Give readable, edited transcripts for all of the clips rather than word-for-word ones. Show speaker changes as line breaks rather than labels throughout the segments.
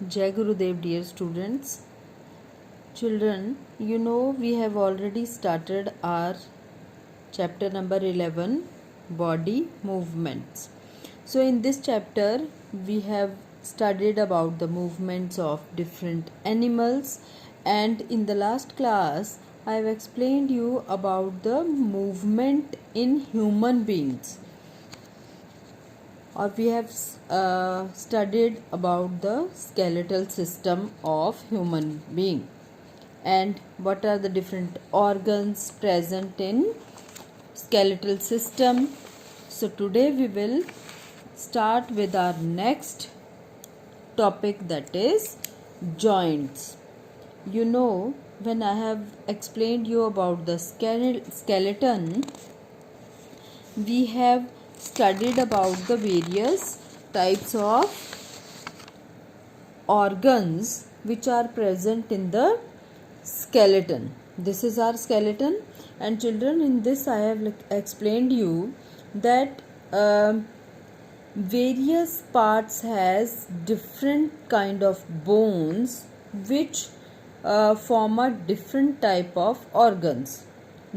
Jai Gurudev, dear students. Children, you know we have already started our chapter number 11, body movements. So in this chapter we have studied about the movements of different animals, and in the last class I have explained you about the movement in human beings, or we have studied about the skeletal system of human being and what are the different organs present in skeletal system. So today we will start with our next topic, that is joints. You know, when I have explained you about the skeleton, we have studied about the various types of organs which are present in the skeleton. This is our skeleton, and children, in this I have explained you that various parts has different kind of bones which form a different type of organs.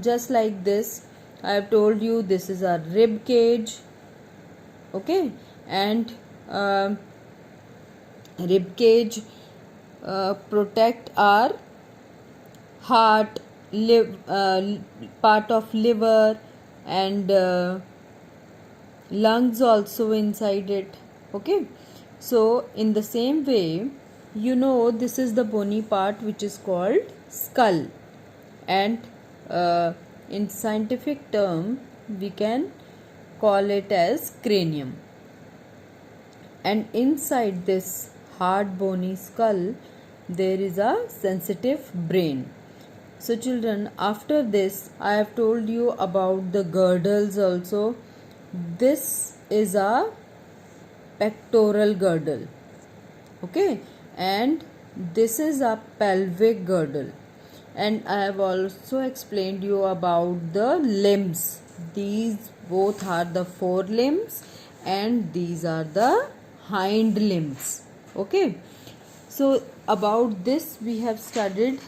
Just like this, I have told you this is our rib cage, okay, and rib cage protect our heart, part of liver, and lungs also inside it, okay. So in the same way, you know, this is the bony part which is called skull, and in scientific term we can call it as cranium, and inside this hard bony skull there is a sensitive brain. So children, after this I have told you about the girdles also. This is a pectoral girdle, okay, and this is a pelvic girdle, and I have also explained you about the limbs. These both are the forelimbs and these are the hind limbs, okay. So about this we have studied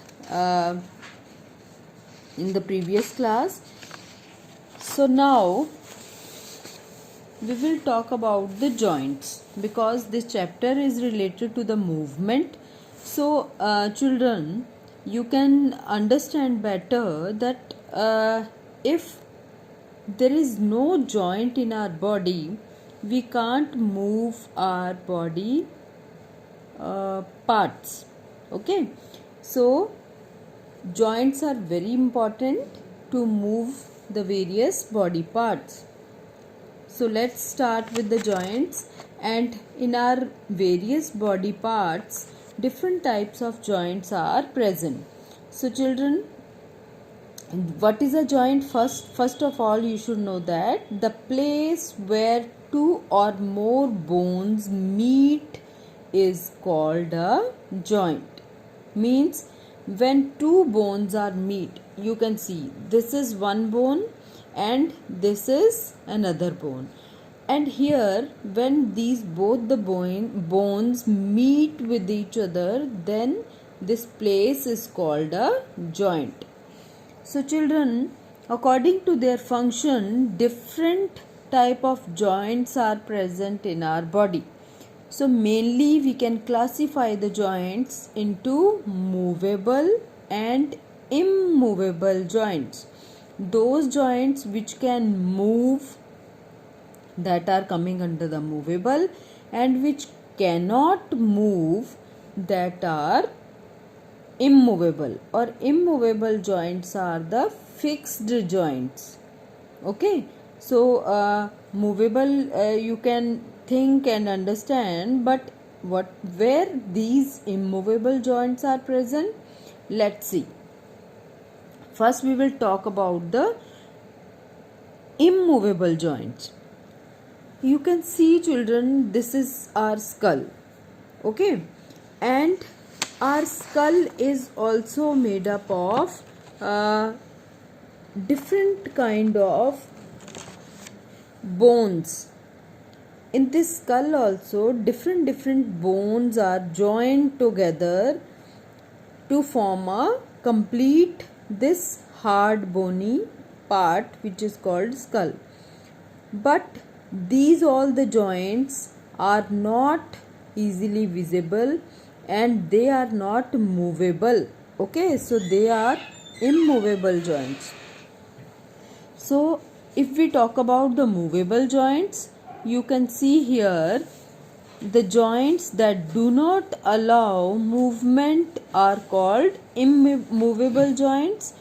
in the previous class. So now we will talk about the joints, because this chapter is related to the movement. So children, you can understand better that if there is no joint in our body, we can't move our body parts, okay. So joints are very important to move the various body parts. So let's start with the joints, and in our various body parts different types of joints are present. So children, what is a joint? First of all, you should know that the place where two or more bones meet is called a joint. Means when two bones are meet, you can see this is one bone and this is another bone, and here when these both the bones meet with each other, then this place is called a joint. So children, according to their function, different type of joints are present in our body. So mainly we can classify the joints into movable and immovable joints. Those joints which can move, that are coming under the movable, and which cannot move, that are immovable. Or immovable joints are the fixed joints, okay. So movable you can think and understand, but where these immovable joints are present, let's see. First we will talk about the immovable joints. You can see children, this is our skull, okay, and our skull is also made up of different kind of bones, in this skull also different bones are joined together to form a complete this hard bony part which is called skull. But these all the joints are not easily visible and they are not movable. Okay, so they are immovable joints. So if we talk about the movable joints, you can see here the joints that do not allow movement are called immovable joints,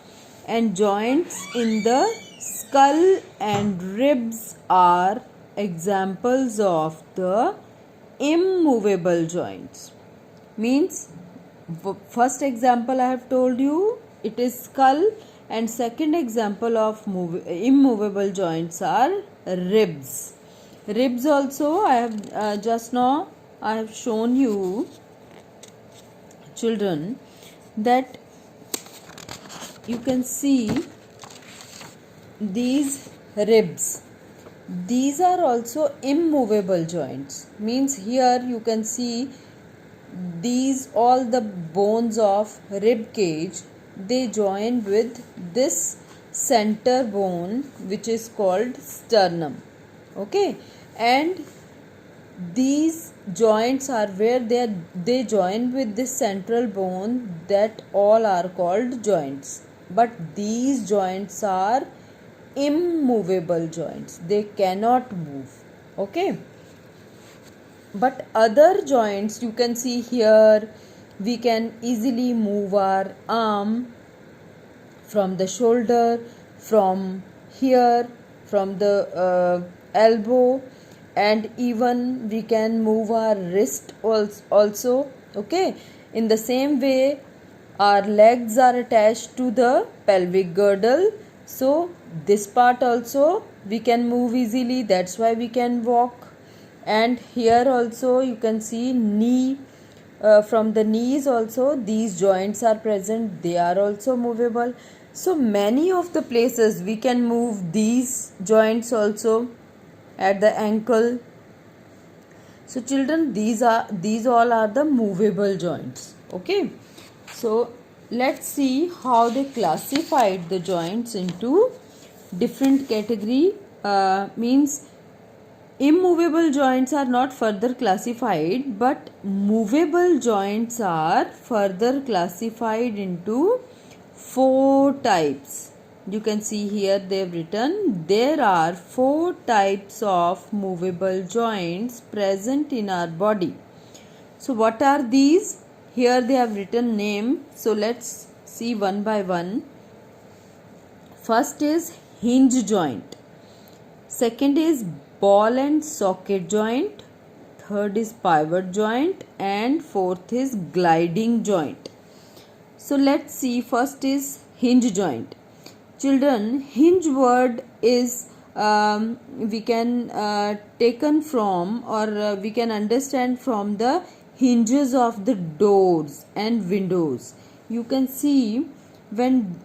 and joints in the skull and ribs are examples of the immovable joints. Means first example I have told you it is skull, and second example of immovable joints are ribs. Ribs also I have just now I have shown you children that you can see these ribs. These are also immovable joints. Means here you can see these all the bones of rib cage, they join with this center bone which is called sternum. Okay, and these joints are where they join with this central bone, that all are called joints. But these joints are immovable joints, they cannot move. Okay, but other joints you can see here, we can easily move our arm from the shoulder, from here, from the elbow, and even we can move our wrist also. Okay, in the same way our legs are attached to the pelvic girdle, so this part also we can move easily, that's why we can walk. And here also you can see knee, from the knees also these joints are present, they are also movable. So many of the places we can move these joints also, at the ankle. So children, these all are the movable joints. Okay, so let's see how they classified the joints into different category. Means immovable joints are not further classified, but movable joints are further classified into 4 types. You can see here they have written there are 4 types of movable joints present in our body. So what are these? Here they have written name. So let's see one by one. First is hinge joint. Second is ball and socket joint. Third is pivot joint, and fourth is gliding joint. So let's see, first is hinge joint. Children, hinge word is we can taken from, or we can understand from the hinges of the doors and windows. You can see when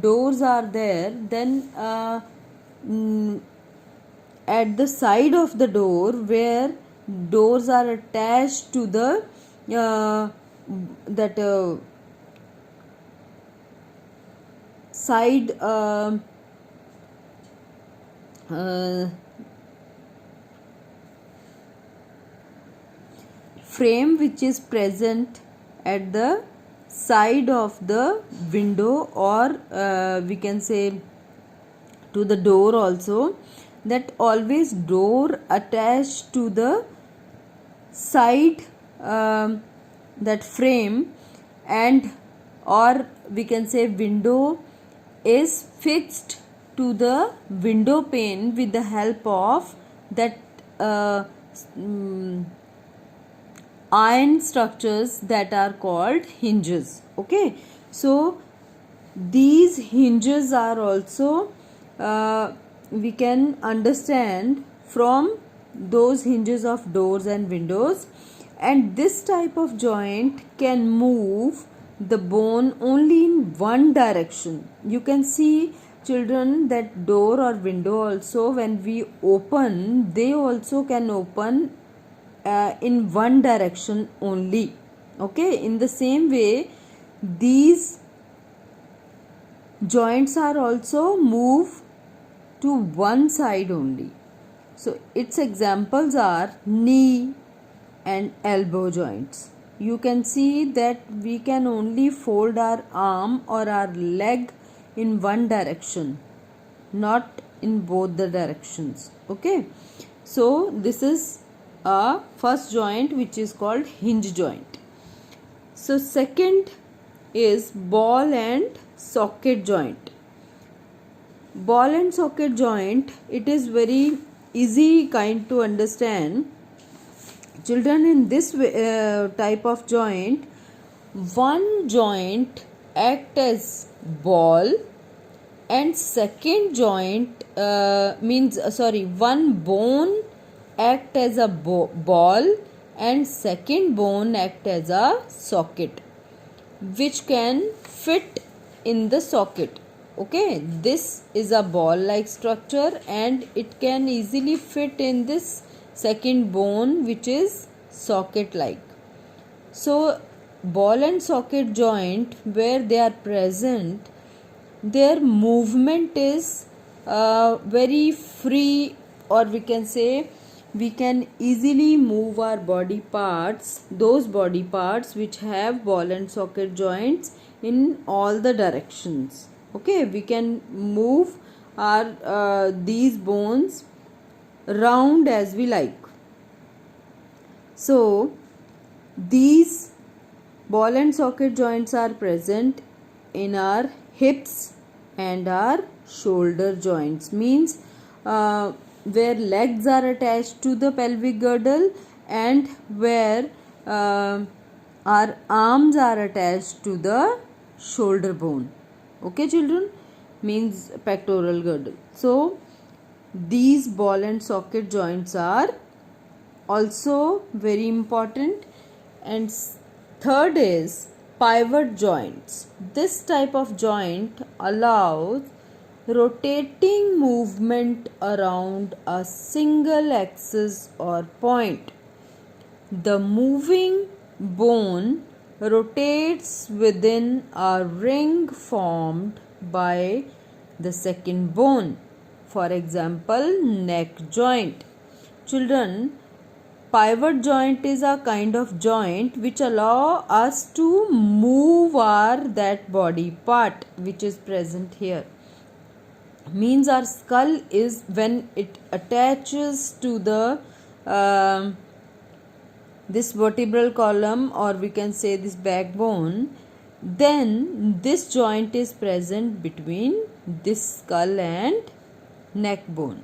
doors are there, then at the side of the door where doors are attached to the side frame which is present at the side of the window, or we can say to the door also, that always door attached to the side that frame, and or we can say window is fixed to the window pane with the help of that iron structures that are called hinges. Okay, so these hinges are also we can understand from those hinges of doors and windows, and this type of joint can move the bone only in one direction. You can see children, that door or window also, when we open, they also can open in one direction only. Okay, in the same way, these joints are also move to one side only. So its examples are knee and elbow joints. You can see that we can only fold our arm or our leg in one direction, not in both the directions. Okay, so this is a first joint, which is called hinge joint. So second is ball and socket joint. Ball and socket joint, it is very easy kind to understand. Children, in this type of joint, one joint act as ball and second joint one bone act as a ball and second bone act as a socket, which can fit in the socket. Okay, this is a ball like structure and it can easily fit in this second bone, which is socket like. So ball and socket joint, where they are present, their movement is very free, or we can say we can easily move our body parts, those body parts which have ball and socket joints, in all the directions. Okay, we can move our these bones round as we like. So these ball and socket joints are present in our hips and our shoulder joints, means where legs are attached to the pelvic girdle and where our arms are attached to the shoulder bone. Okay children, means pectoral girdle. So these ball and socket joints are also very important. And third is pivot joints. This type of joint allows rotating movement around a single axis or point. The moving bone rotates within a ring formed by the second bone. For example, neck joint. Children, pivot joint is a kind of joint which allow us to move that body part which is present here. Means our skull is, when it attaches to the this vertebral column, or we can say this backbone, then this joint is present between this skull and neck bone.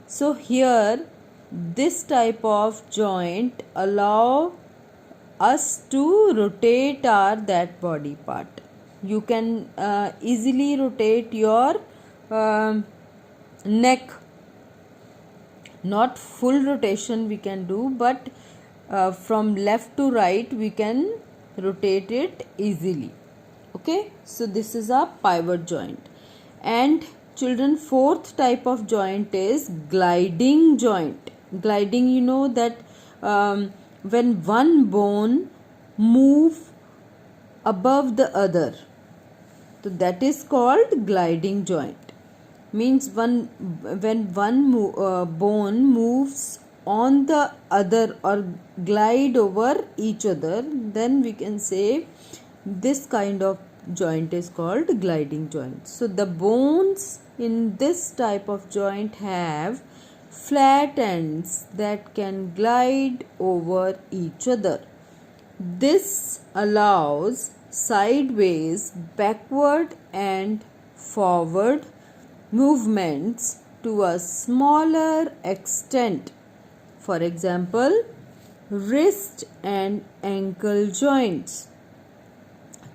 So here this type of joint allow us to rotate that body part. You can easily rotate your neck. Not full rotation we can do, but from left to right we can rotate it easily. Okay, so this is a pivot joint. And children, fourth type of joint is gliding joint. Gliding, you know that when one bone move above the other, so that is called gliding joint. Means when one bone moves on the other or glide over each other, then we can say this kind of joint is called gliding joint. So the bones in this type of joint have flat ends that can glide over each other. This allows sideways, backward and forward movements to a smaller extent. For example, wrist and ankle joints.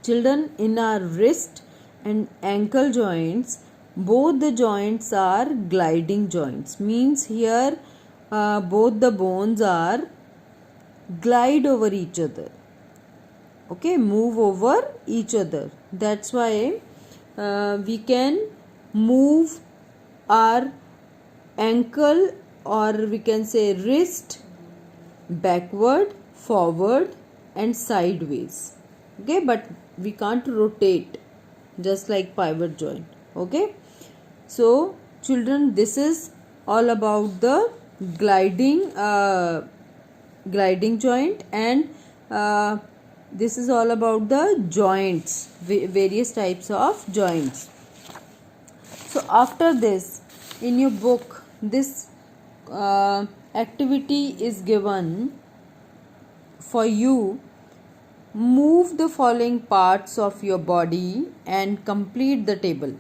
Children, in our wrist and ankle joints, both the joints are gliding joints. Means here both the bones are glide over each other. Okay, move over each other. That's why we can move our ankle, or we can say wrist, backward, forward and sideways. Okay, but we can't rotate just like pivot joint. Okay, so children, this is all about the gliding joint, and this is all about the joints, various types of joints. So after this, in your book, this activity is given for you. Move the following parts of your body and complete the table.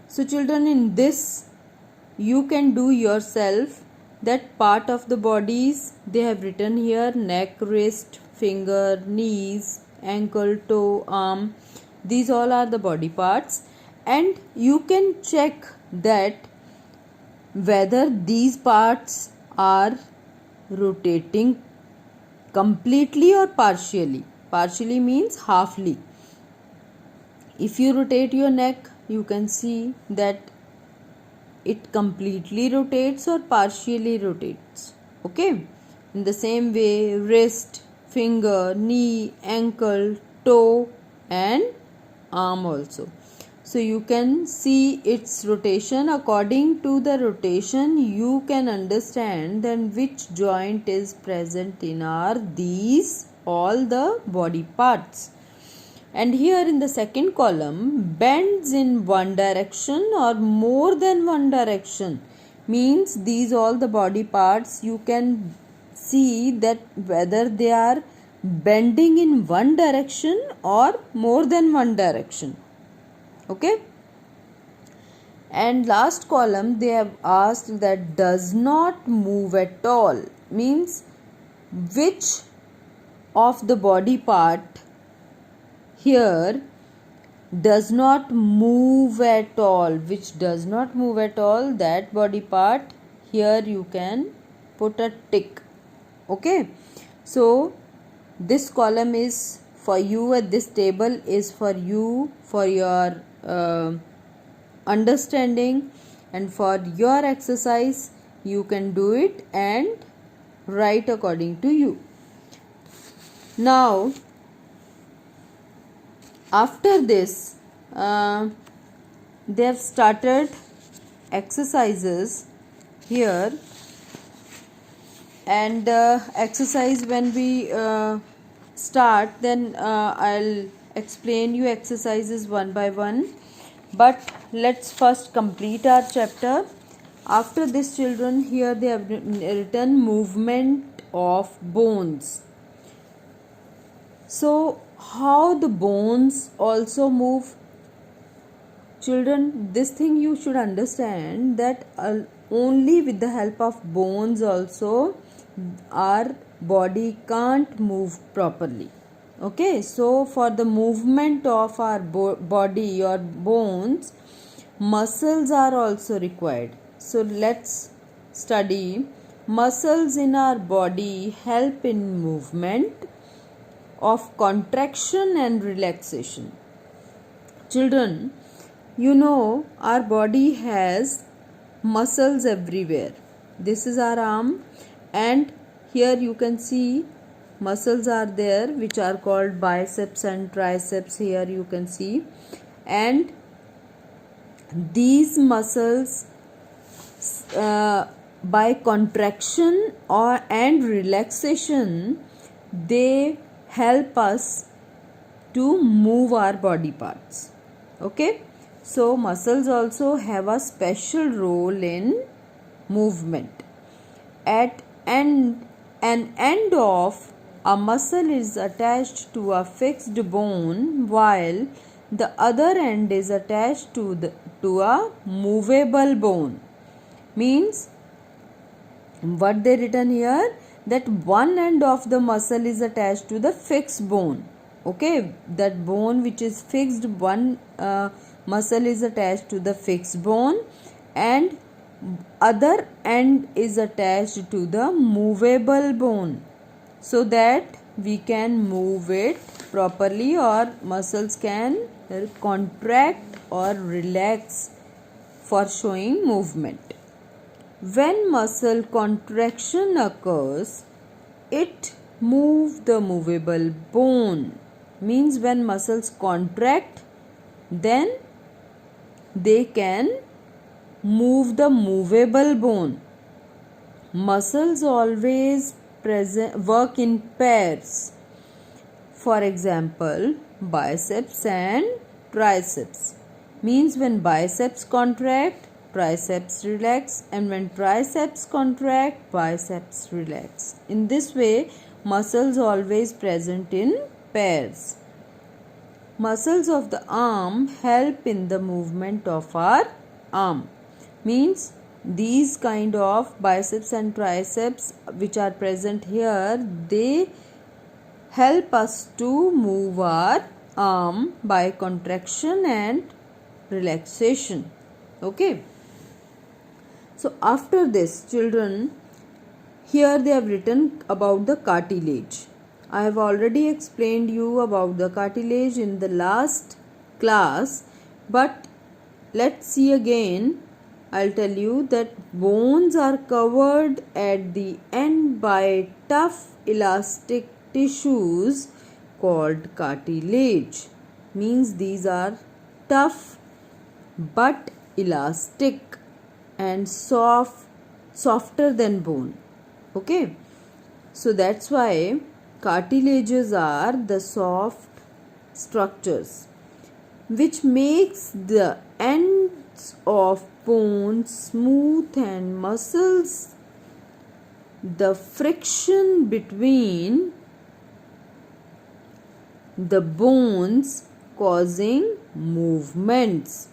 So children, in this you can do yourself that part of the bodies they have written here: neck, wrist, finger, knees, ankle, toe, arm. These all are the body parts, and you can check that whether these parts are rotating completely or partially. Partially means halfly. If you rotate your neck, you can see that it completely rotates or partially rotates. Okay, in the same way, wrist, finger, knee, ankle, toe and arm also. So you can see its rotation. According to the rotation, you can understand then which joint is present in our these all the body parts. And here in the second column, bends in one direction or more than one direction, means these all the body parts you can see that whether they are bending in one direction or more than one direction. Okay, and last column they have asked that does not move at all, means which of the body part here does not move at all, which does not move at all, that body part here you can put a tick. Okay, so this column is for you, at this table is for you, for your understanding and for your exercise. You can do it and write according to you. Now after this they have started exercises here, and exercise when we start, then I'll explain you exercises one by one, but let's first complete our chapter. After this, children, here they have written movement of bones. So how the bones also move? Children, this thing you should understand that only with the help of bones also our body can't move properly. Okay, so for the movement of our body or bones, muscles are also required. So let's study. Muscles in our body help in movement of contraction and relaxation. Children, you know our body has muscles everywhere. This is our arm, and here you can see muscles are there which are called biceps and triceps. Here you can see, and these muscles by contraction and relaxation, they help us to move our body parts. Okay, so muscles also have a special role in movement. At an end of a muscle is attached to a fixed bone, while the other end is attached to a movable bone. Means what they written here, that one end of the muscle is attached to the fixed bone. Okay, that bone which is fixed, one muscle is attached to the fixed bone, and other end is attached to the movable bone, so that we can move it properly, or muscles can contract or relax for showing movement. When muscle contraction occurs, it moves the movable bone. Means when muscles contract, then they can move the movable bone. Muscles always work in pairs. For example, biceps and triceps. Means when biceps contract, triceps relax, and when triceps contract, biceps relax. In this way, muscles always present in pairs. Muscles of the arm help in the movement of our arm. Means these kind of biceps and triceps which are present here, they help us to move our arm by contraction and relaxation. Okay. So after this, children, here they have written about the cartilage. I have already explained you about the cartilage in the last class, but let's see again. I'll tell you that bones are covered at the end by tough elastic tissues called cartilage. Means these are tough but elastic and softer than bone. Okay, so that's why cartilages are the soft structures which makes the ends of bone smooth and muscles. The friction between the bones causing movements.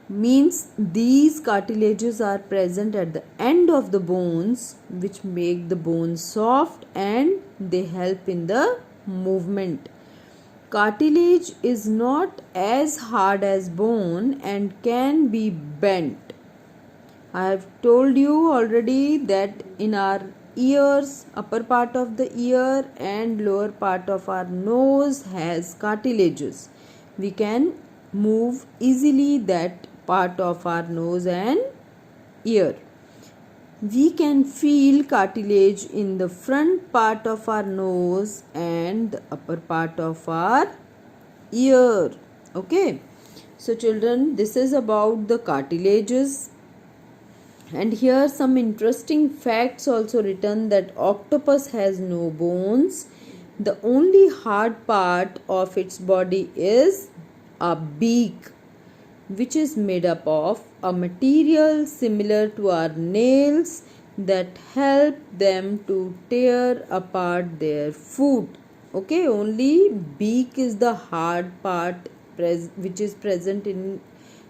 Means these cartilages are present at the end of the bones which make the bones soft and they help in the movement. Cartilage is not as hard as bone and can be bent. I have told you already that in our ears, upper part of the ear and lower part of our nose has cartilages. We can move easily that part of our nose and ear. We can feel cartilage in the front part of our nose and the upper part of our ear. Okay. So children, this is about the cartilages. And here some interesting facts also written that octopus has no bones. The only hard part of its body is a beak, which is made up of a material similar to our nails that help them to tear apart their food. Okay, only beak is the hard part which is present in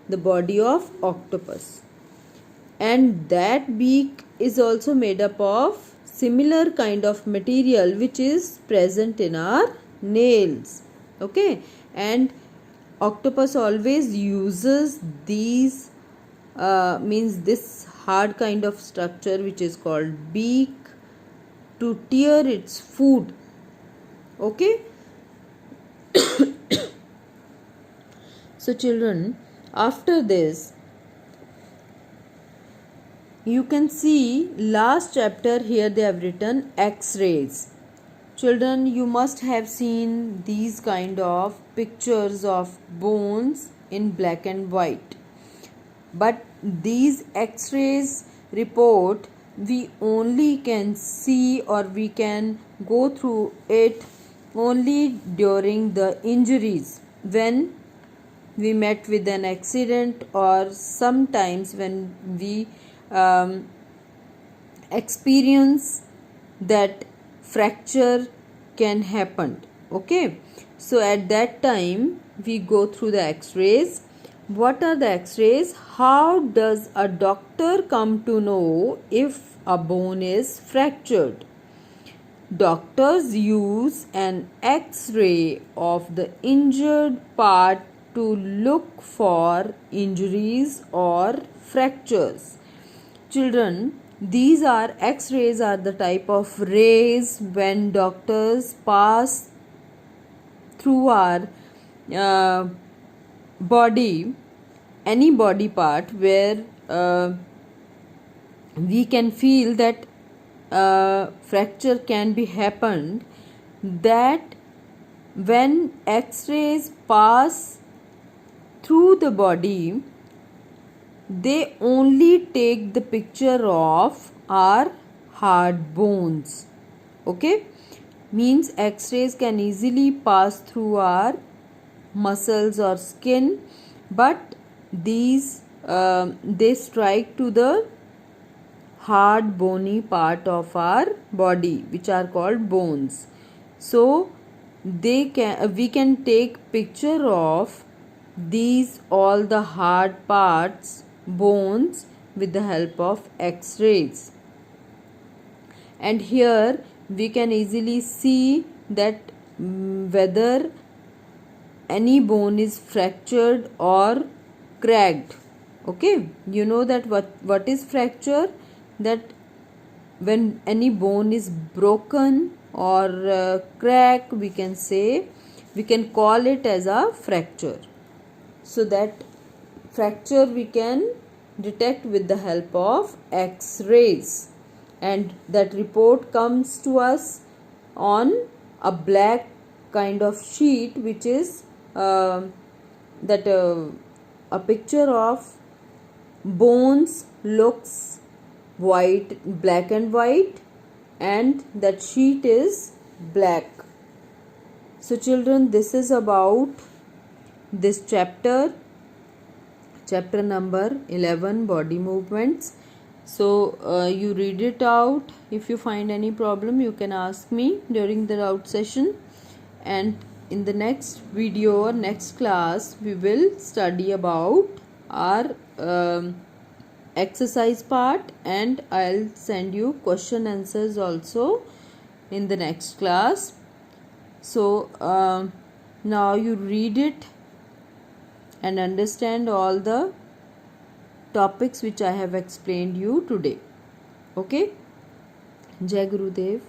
the body of octopus. And that beak is also made up of similar kind of material which is present in our nails. Okay, and octopus always uses these means this hard kind of structure which is called beak to tear its food. Okay. So children, after this you can see last chapter here they have written X-rays. Children, you must have seen these kind of pictures of bones in black and white. But these X-rays report we only can see or we can go through it only during the injuries, when we met with an accident or sometimes when we experience that fracture can happen. Okay, so at that time we go through the X-rays. What are the X-rays? How does a doctor come to know if a bone is fractured? Doctors use an X-ray of the injured part to look for injuries or fractures. Children, these are X-rays are the type of rays when doctors pass through our body any body part where we can feel that fracture can be happened, that when X-rays pass through the body, they only take the picture of our hard bones. Okay, means X-rays can easily pass through our muscles or skin, but these they strike to the hard bony part of our body, which are called bones. So we can take picture of these all the hard parts, bones, with the help of X-rays. And here we can easily see that whether any bone is fractured or cracked. Okay, you know that what is fracture? That when any bone is broken or crack, we can call it as a fracture. So that fracture we can detect with the help of X-rays, and that report comes to us on a black kind of sheet, which is a picture of bones looks white, black and white, and that sheet is black. So children, this is about this chapter number 11, body movements. So you read it out. If you find any problem, you can ask me during the out session, and in the next video or next class we will study about our exercise part, and I'll send you question answers also in the next class. So now you read it and understand all the topics which I have explained you today. Okay, Jai Gurudev.